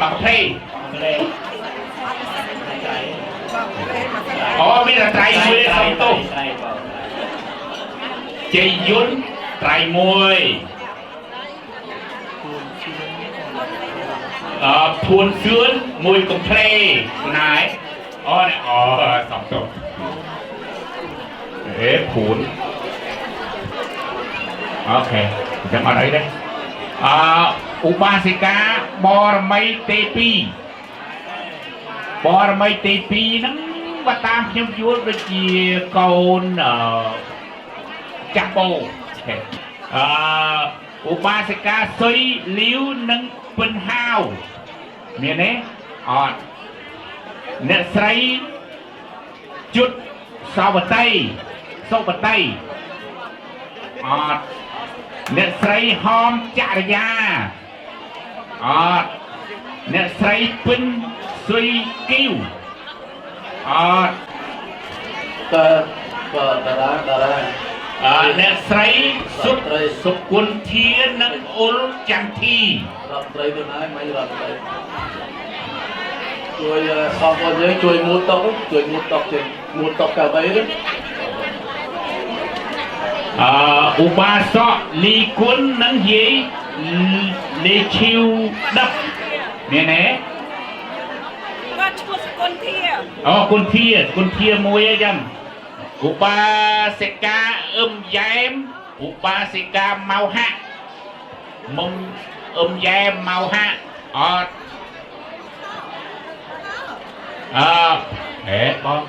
bằng thầy bây giờ trai mùi sống tụ dây yun trai mùi phun xương mùi cùng thầy này sống tụ phun ok chẳng ở đây đây Upasika Bormai Tepi Bormai Tepi nó bắt tam nhóm chúa với chia con Chapo Upasika Sui Liu Nâng Pân Hào miền ấy nè sấy chút sau bật tay nè sấy hom chả ra nè sấy pin suy kêu nè sấy sụp quân thiên nâng ôn chẳng thi chui xong rồi dưới chui một tóc thì một tóc cả mấy đấy Upasa li quân nâng dễ lê chiêu đập nè nè con thia môi ấy chăng Upasika dám Upasika mau hạ mông dám mau hạ con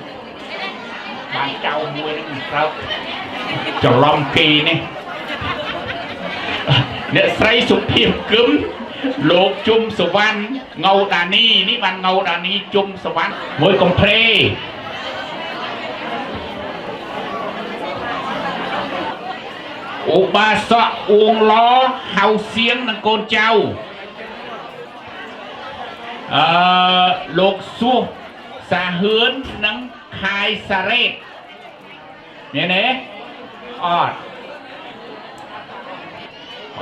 bạn trâu môi nó sao cho lòng kỳ này nè say sụp hiệp cứng lột chung sổ văn ngầu đà ni ní bạn ngầu đà ni chung sổ văn môi con phê ba sọ uống lo hào xiếng nâng con trâu lột xua xa hướng nâng khai xa rết nè nè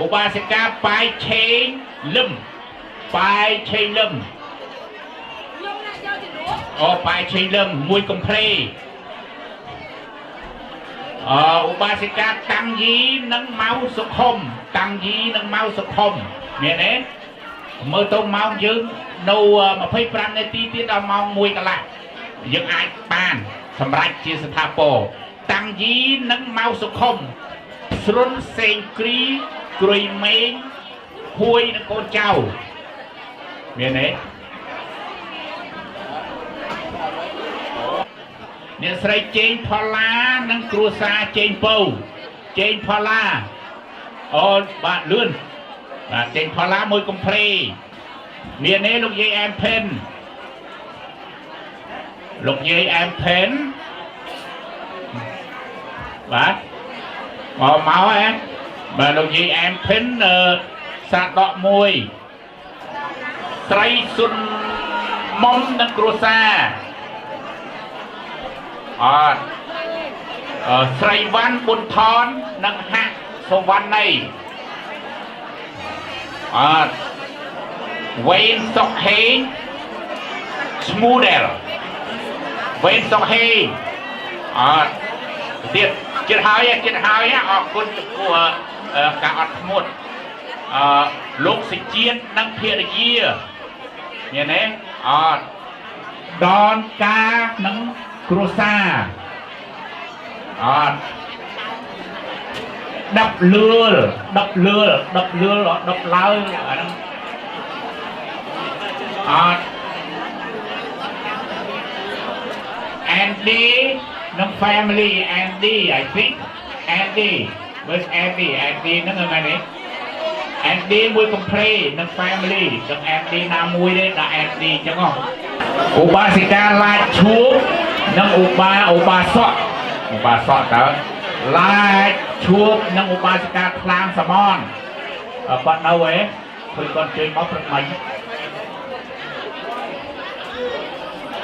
Upasika bài chain lum bài chain lum bài chain lum mùi công play Upasika tăng dí nâng máu sụp hông nè nè mơ tông máu dưng nâu mà phây pran này tí tiết đào máu mùi cả lại dưng ai bàn sầm rạch chia sẻ tháp bồ tăng dí nâng máu sụp hông xuân sen kri cười mấy khui nâng con trâu miền ấy nè sợi trên pha lá nâng cua sa trên bầu trên pha lá bạn lươn trên pha lá môi công play miền ấy lúc dây em pen bạn máu em mà lúc dây em pen sạt đọ môi trai xuân mong nâng cua sa sài văn bồn thon nâng hạ số văn này ven sọc hê smoother ven sọc hê tiệt chết hai á con của cả một lúc sinh chiến nâng thiệt gì như thế đòn ca nâng Crosa đập lưa đập lơi Andy nâng family Andy I think Andy với Andy nó người này Andy mùi complain nâng family nâng Andy nam mùi đấy là Andy chứ không Upasika la chúa nâng upa sọ tới lại chuộc nâng một bài ca khlang sầm on bạn đâu ấy thôi con chơi bóng rất mạnh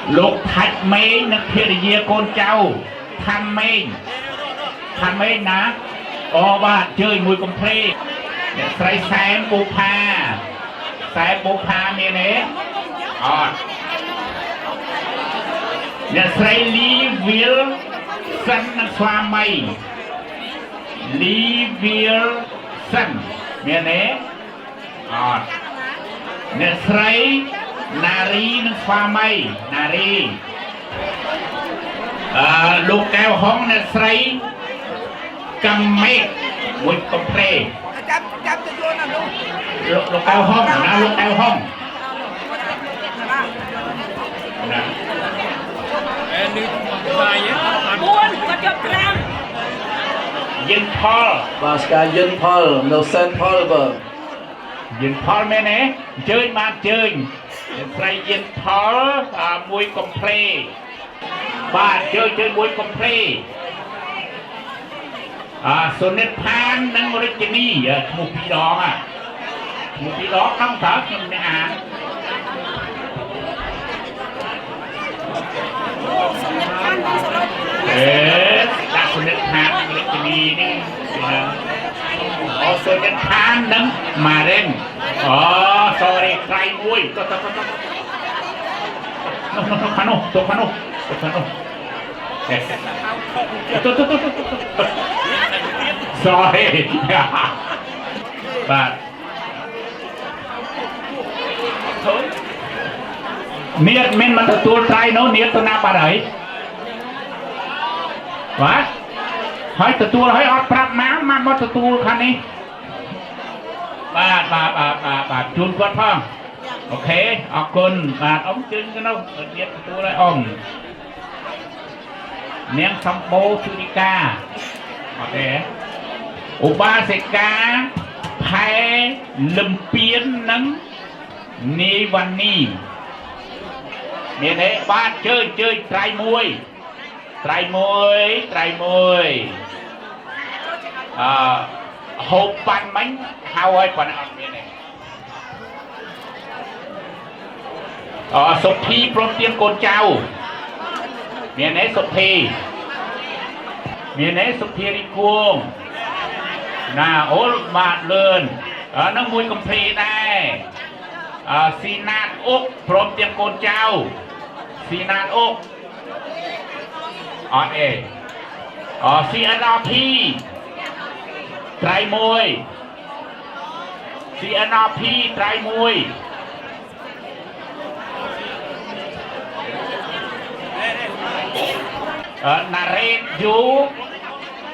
lục thạch mê nâng thiệt dìa con cháu than mê ná có bạn chơi mùi công phê sài xem bố pha miền ấy sài lý viếl sân nâng xoa mây lý viếl sân miền ấy sài nari nâng xoa mây nari lục kèo hông sài cầm mê mùi công phê lục kèo hông na lục kèo hông Yin Paul và ska Yin Paul no Saint Paul vợ Yin Paul mẹ nè chơi mà chơi phải Yin Paul mùi công phê và chơi mùi công phê Sonet Pan nâng một cái gì một cái đó không thở nhưng mà đã Sonet Pan một cái gì này Sonet Pan nâng mà lên sorry try mùi Khano sorryបាទនេះមិនមកទទួលត្រៃនោះនេះទៅណាបាត់ហើយបាទហើយទទួលហើយអត់ប្រាប់ណាមកទទួលខាងនេះបាទជូនគាត់ផងអូខេអរគុណបាទអ៊ំជើញទៅនោះទៀតទទួលឲ្យអ៊ំនាងសំបូរជូនិកាអូខេឧបាសិកាផែលំពៀននិងនីវ៉ានីមានទេបាទជើញត្រៃមួយហូបប៉ាន់មិញហៅឲ្យប៉ុណ្ណឹងអត់មានទេសុភីព្រមទៀមកូនចៅមានទេសុភីរីគួងណាអូលបាទលឿននឹងមួយកំភីដែរស៊ីណាតអុកព្រមទាំងកូនចៅស៊ីណាតអុកអត់អេCNRP ត្រៃមួយ CNRP ត្រៃមួយណារ៉េតយូ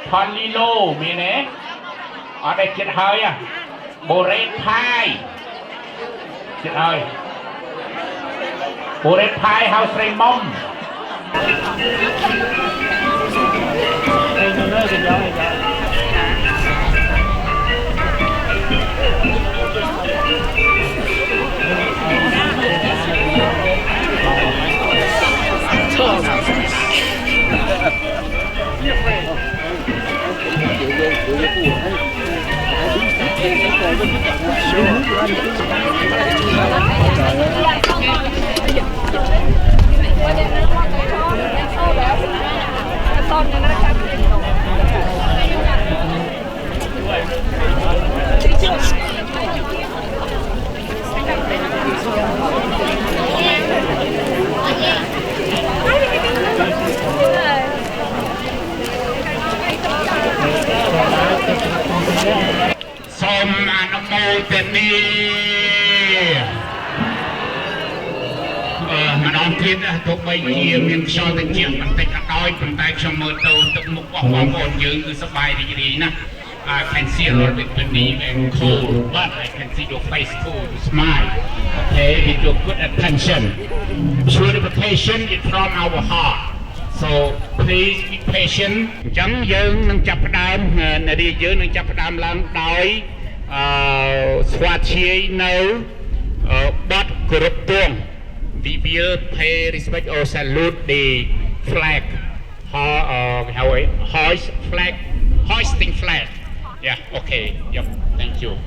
ផនលីឡូមានទេអត់ได้ចិត្តហើយបូរ៉េតផាយចិត្តហើយបូរ៉េតផាយហៅស្រីមុំសូមអនុមោទនាម្ដងទៀតទោះបីជាមានខ្យល់តិចបន្តិចក៏ដោយប៉ុន្តែខ្ញុំមើលទៅទឹកមុខរបស់បងប្អូនយើងគឺសប្បាយរីករាយណាស់ I can see a little bit beneath and cold but I can see your face too you smile okay with your good attention purification is from our heart so please be patient អញ្ចឹងយើងនឹងចាប់ផ្ដើមនារីយើងនឹងចាប់ផ្ដើមឡើងដោយស្វាធ្យាយនៅបទគោរពទង់ we will pay respect or salute the flag hoist flag hoisting flag. Yeah, okay. Yep, thank you.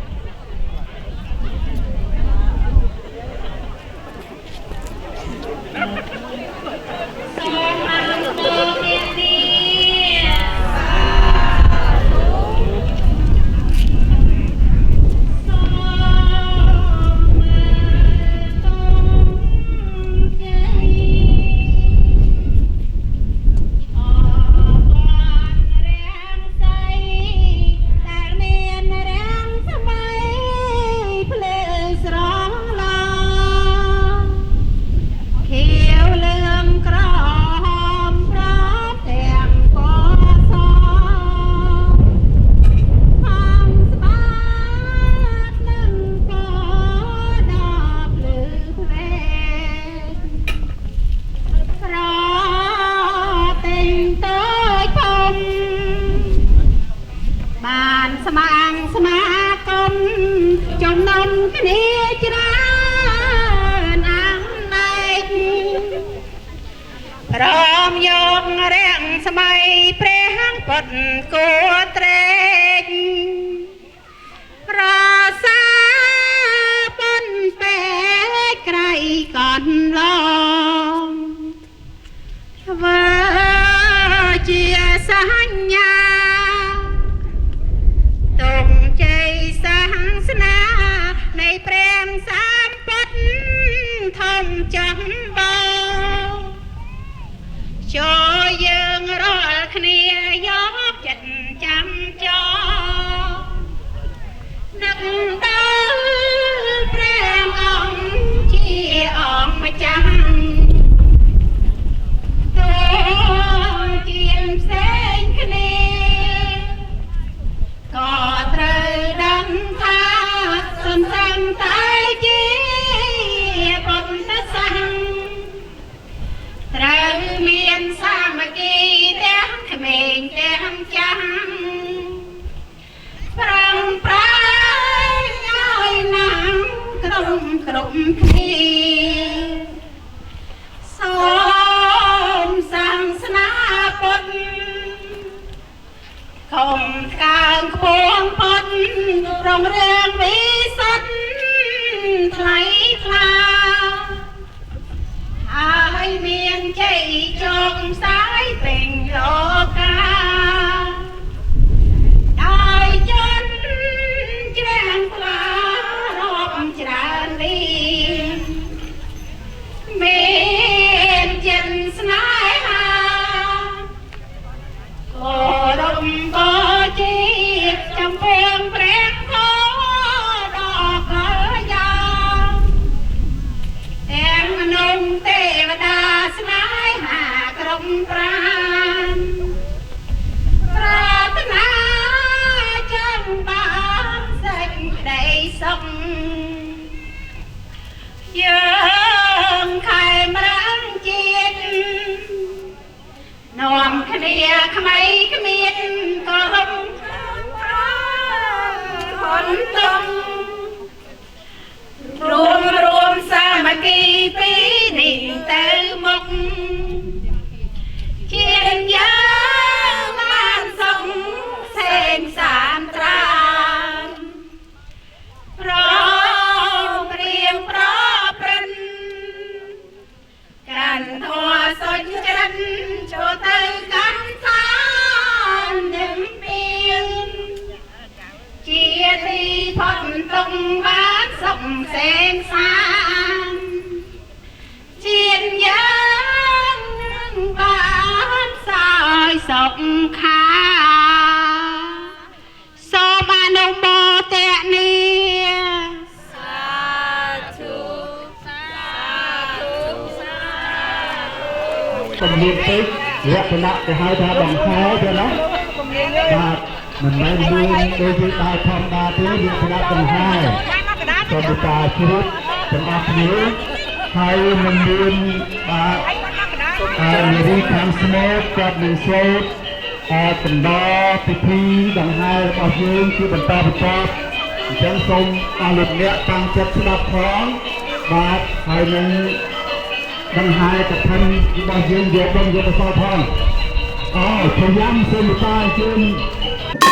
Oh,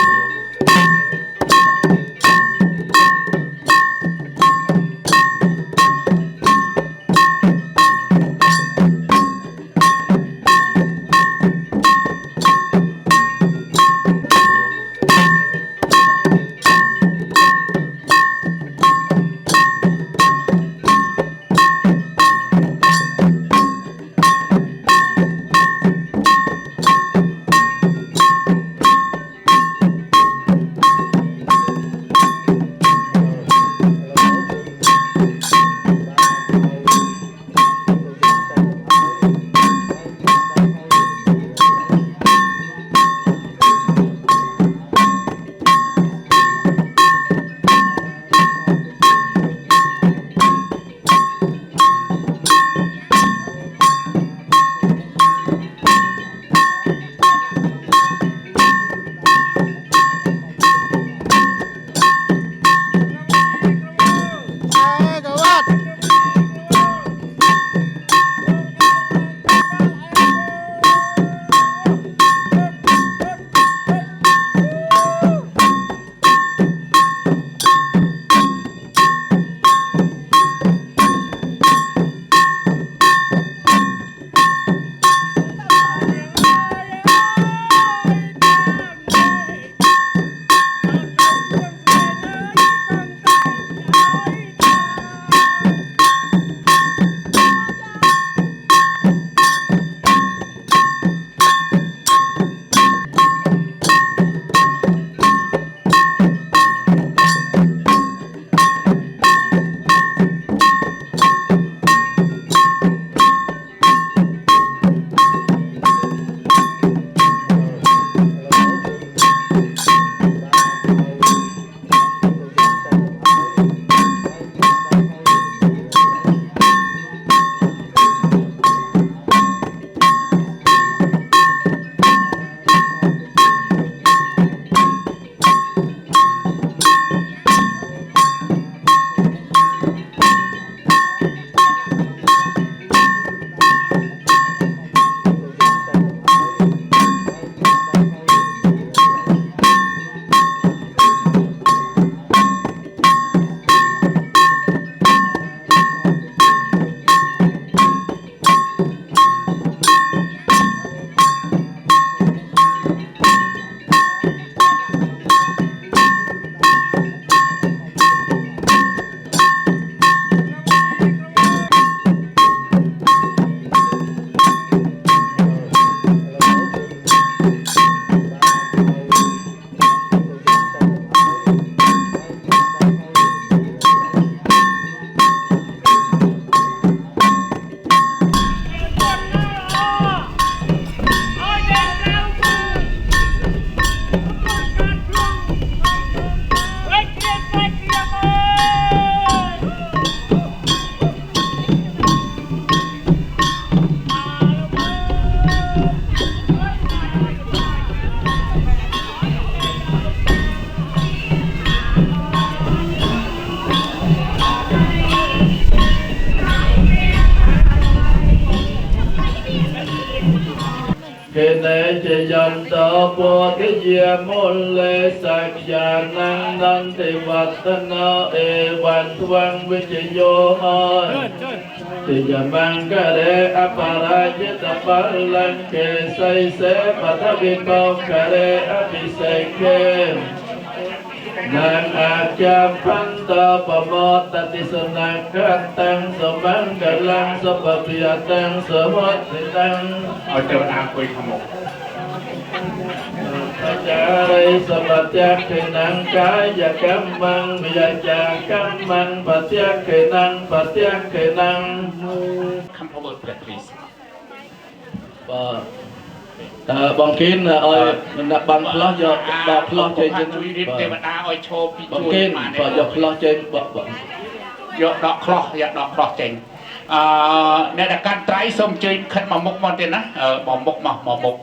จยันตโปธิเยมลเลสักยานังนันติวัตนาเอวันทวังวิจโยหอยติยมังกะเรอปาราจิตปัลลังเกไสเสปัทวิปองกะเรอภิเสกเกนังอาจาพันตปโมตติสนักขันตังสมังกลังสปปิยตังสมัตติตังเอาเจออาคุยขโมกปัจจาริสัพพะเขนังกายกัมมังวิยากัมมังปัจจเขนังปัจจเขนัง Come forward please បងគិនឲ្យមិនដាក់បាំងផ្លោះយកដកផ្លោះចេញចឹងជួយរៀបទេវតាឲ្យឈោពីជួយបងគិនបើយកផ្លោះចេញបកយកដកផ្លោះយកដកផ្លោះចេញអ្នកដែលកាន់ត្រៃសូមអញ្ជើញខិតមកមុខមកទៀតណាមកមុខមកមុខ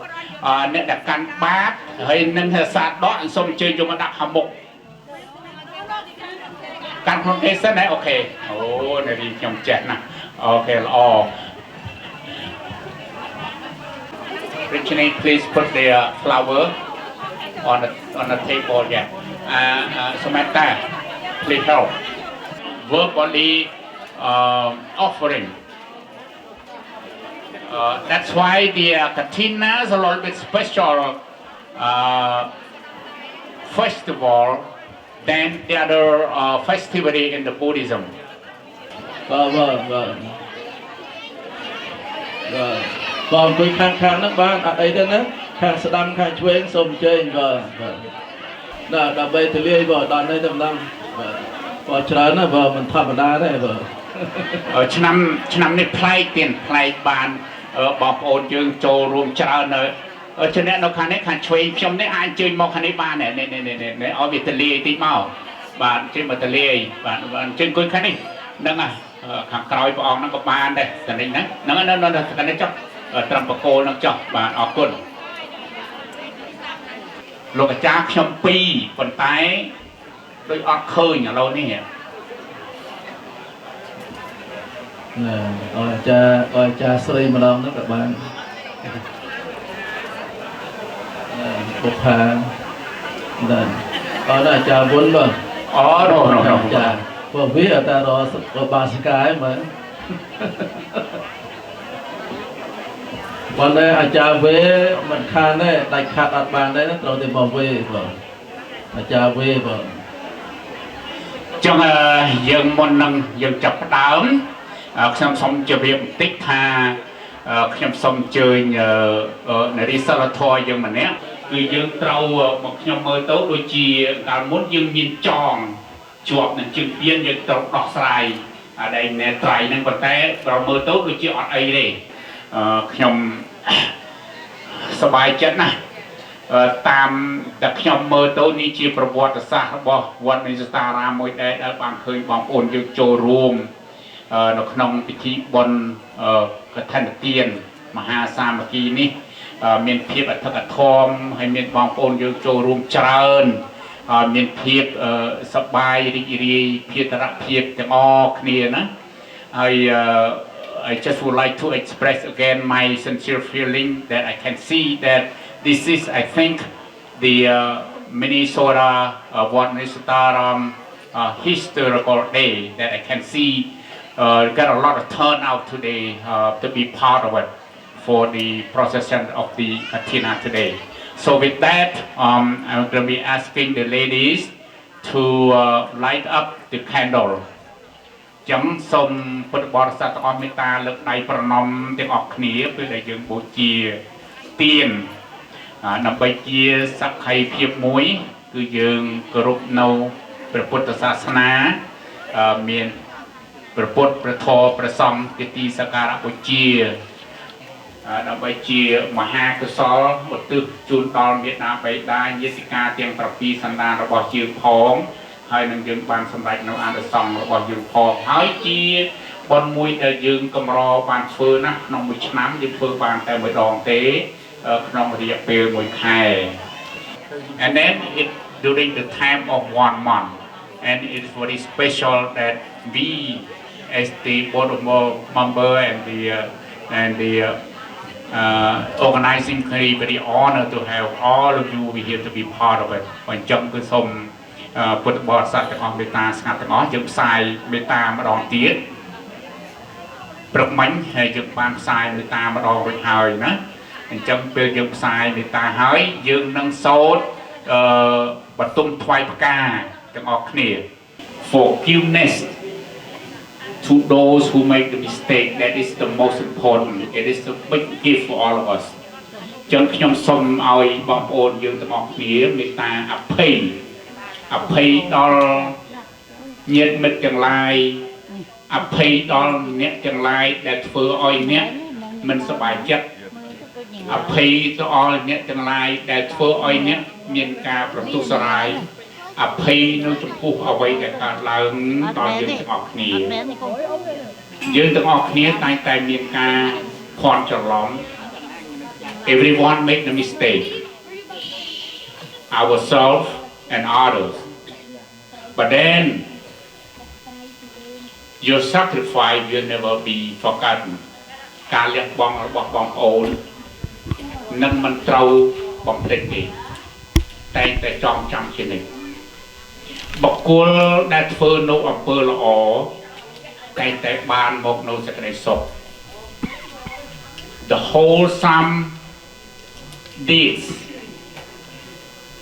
អ្នកដែលកាន់បាតហើយនឹងសាដកសូមអញ្ជើញយកមកដាក់ខាងមុខកាន់ខ្លួនទេសិនណាអូខេអូនារីខ្ញុំចេះណាអូខេល្អ Richly, please put the flower on the table. Yeah. Samantha, please help. Verbally offering. That's why the Katina is a little bit special festival than the other festivity in the Buddhism. Còn quý khang nó ban ấy đó nè khang sẽ đâm khang chuối xôm chơi vợ đã bây từ lia vợ đòn đây tầm năm vợ chờ nó vợ mình thầm đá đấy vợ ở năm này play tiền play bàn ở bọc ôn chương trồ ruộng chờ nữa ở trên này nó khang này khang chuối trong đấy ai chơi mò khang này bàn này ở việt từ lia tí màu bạn chơi mà từ lia bạn chơi quý khang này nâng à khang còi bọ nó có bàn đây từ này nè nó cái này choตรมปโกนักจบบาออกกุนโลกจ้าขยมปีปนไตโดยออกเคยอย่างเรานี่จะสรีมาลองนักบ้านบุพเพนั่นได้จะบุญบ่อ๋อโน่จะพวกวิแต่รอบาสกายเหมือนวันนี้อาจารย์เวมันคาแน่ได้ขาดอัดบานได้นะเราจะบอกเวบ่อาจารย์เวบ่จังยังมันนังยังจับดาวขยมสมจะเรียบติ๊กทาขยมสมเจอในริสระทอยยังมันเนี้ยคือยังเราบอกขยมเมื่อโต๊ะโดยจีการมุดยังยินจองจวบนั่นจึงเบี้ยนยังตกดอกสายอะไรเนี่ยไตรนั่นก็แต่เราเมื่อโต๊ะโดยจีอดไอเลยขยมสบายใจนะตามแต่ขยมเมื่อโต๊ะนี้จีประวัติศาสตร์บอกวันในสตาร์รามวยได้บางเคยบางโอนยังโจรวมนกนงพิธีบนกระทันเตียนมหาสามัคคีนี้เมียนเพียบอัฐกทอมให้เมียนบางโอนยังโจรวมเจริญเมียนเพียบสบายรีเพียรเพียบแต่งอเนี่ยนะI just would like to express again my sincere feeling that I can see that this is, I think, the Minnesota Minnesota historical day that I can see got a lot of turnout today to be part of it for the procession of the Katina today. So with that, I'm going to be asking the ladies to light up the candle. ចឹងសូមពុទ្ធបរិស័ទទាំងអស់មេត្តាលើកដៃប្រណម្យទាំងអស់គ្នាពេលដែលយើងបូជាទានដើម្បីជាសក្ខីភាពមួយគឺយើងគោរពនៅព្រះពុទ្ធសាសនាមានព្រះពុទ្ធព្រះធម៌ព្រះសង្ឃជាទីសក្ការៈបូជាដើម្បីជាមហាកុសលឧទ្ទិសជូនដល់មេដាបេតាញាតិកាទាំង7សន្តានរបស់យើងផងហើយនឹងយើងបានសម្រេចនៅអានិសង្ឃរបស់យើងផងហើយជាបុណ្យមួយដែលយើងកម្របានធ្វើណាក្នុងមួយឆ្នាំយើងធ្វើបានតែមួយដងទេក្នុងរយៈពេលមួយខែ and then it during the time of 1 month and it's very special that we as the board of member and the organizing very very honored to have all of you over here to be part of it បញ្ចឹងគឺសូមពុទ្ធបរិស័ទទាំងអស់មេត្តាស្ងាត់ទាំងអស់យើងផ្សាយមេត្តាម្ដងទៀតព្រឹកមិញហើយយើងបានផ្សាយមេត្តាម្ដងរួចហើយណាអញ្ចឹងពេលយើងផ្សាយមេត្តាហើយយើងនឹងសូត្របន្ទុំថ្វាយផ្កាទាំងអស់គ្នា forgiveness to those who make the mistake that is the most important it is the big gift for all of us ចឹងខ្ញុំសូមឲ្យបងប្អូនយើងទាំងអស់គ្នាមេត្តាអភ័យដល់ញាតិមិត្តទាំងឡាយអភ័យដល់អ្នកទាំងឡាយដែលធ្វើឲ្យអ្នកមិនសប្បាយចិត្តអភ័យទៅដល់អ្នកទាំងឡាយដែលធ្វើឲ្យអ្នកមានការប្រទុសរាយអភ័យនៅចំពោះអ្វីដែលកើតឡើងដល់យើងទាំងអស់គ្នាយើងទាំងអស់គ្នាតែងតែមានការខន់ច្រឡំ everyone make the mistake ourselves and others but then your sacrifice will never be forgotten ការលះបង់របស់បងប្អូននឹងមិនត្រូវបំភ្លេចទេតែងតែចងចាំជានិច្ចបុគ្គលដែលធ្វើនៅអំពើល្អតែងតែបានមកនៅសេចក្តីសុខ The wholesome deeds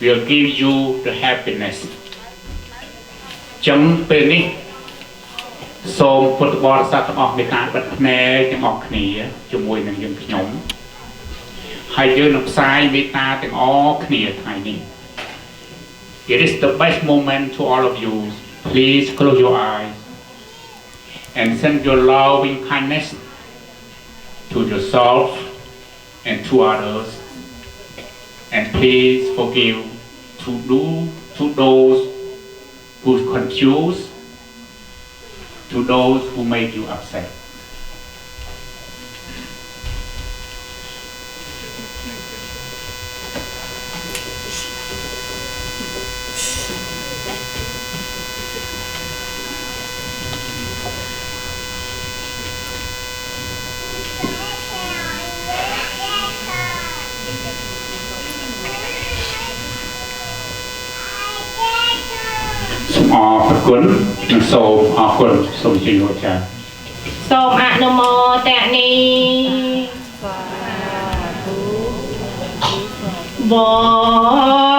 will give you the happiness ចឹងពេលនេះសូមពុទ្ធបរិស័ទទាំងអស់មេត្តាបិទភ្នែកទាំងអស់គ្នាជាមួយនឹងយើងខ្ញុំហើយយើងនឹងផ្សាយមេត្តាទាំងអស់គ្នាថ្ងៃនេះ It is the best moment to all of you. Please close your eyes and send your loving kindness to yourself and to others. And please forgive to those who confuse, to those who made you upset. Soom Anumo Tani Bottom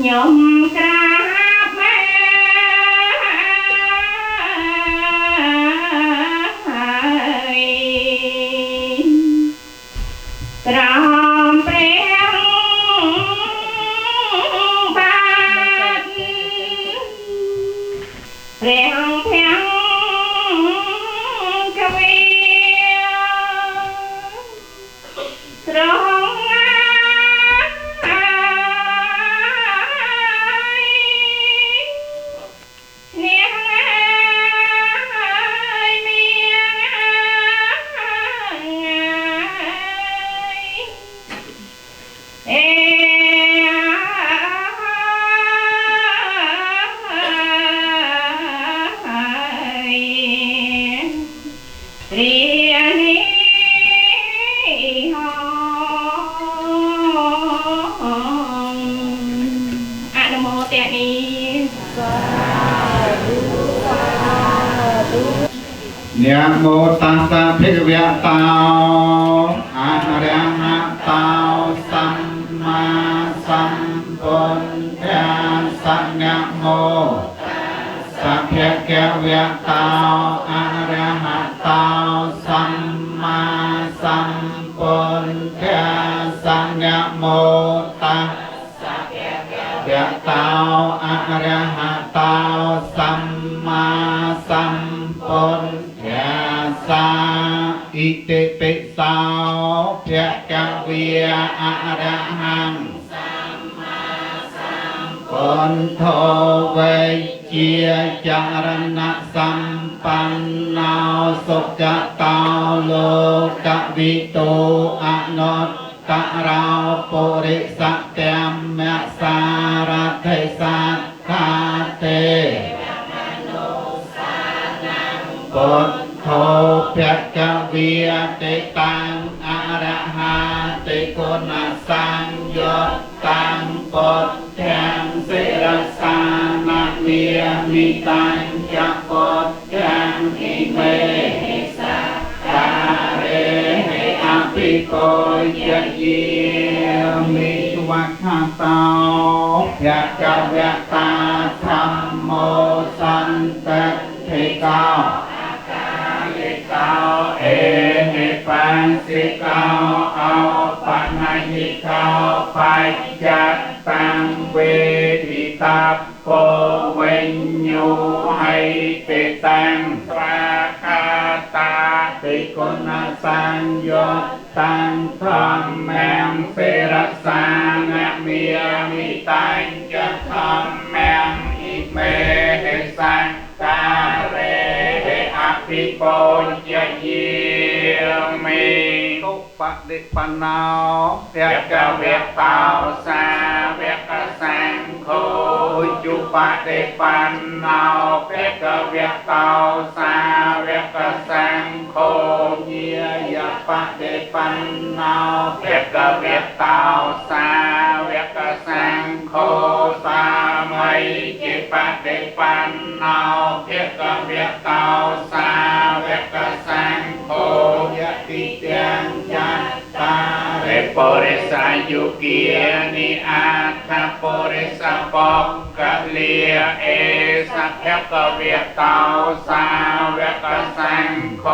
ខ្ញុំក្រាបមែក្រំព្រះបាទព្រះទាំងកវីត្រង់นะโมตัสสะภะคะวะโตอะระหะโตสัมมาสัมพุทธัสสะนะโมตัสสะภะคะวะโตอะระหะโตสัมมาสัมพุทธัสสะนะโมตัสสะภะคะวะโตอะระหะโตสัมมาสัมพุทธัสสะอิติปิโสภะคะวะอะระหังสัมมาสัมพุทโธเวเจียจารณะสัมปันโนสุขโตโลกวิทูอนุตตรปุริสเตมเมสารเทสัทธาเตพุทโธภะคะวะเตตังอะระหะเตโกนัสสังโยตังปุทธังสิรสานะเมียมิตังจะปุทธังอิเมสัทธาเรอภิโกยะเยมิสวะคาโตภะคะวะตาธัมโมสันตติโกเอหิปัสสิโกเอาปัญญิโกปัจจัตตังเวทิตาโพเวญโยให้เตตังสวาคาตาติโกนัสสังโยตังธรรมแมงเสรสานะเมียมิตังจะธรรมแมงอิเมสังกาเรอภิโกยะเยมิตุปะดิปันโนภะคะวะโตสาวกสังโฆจุปะดิปันโนภะคะวะโตสาวกสังโฆเยยะปะดิปันโนภะคะวะโตสาวกสังโฆสามัยจิปะดิปันโนภะคะวะโตสาวกสังโฆยะติตังจัตตาเรปุริสายุกินิอาทาปุริสปอกกะเลียเอสัพพะกะเวตาสาวกสังโฆ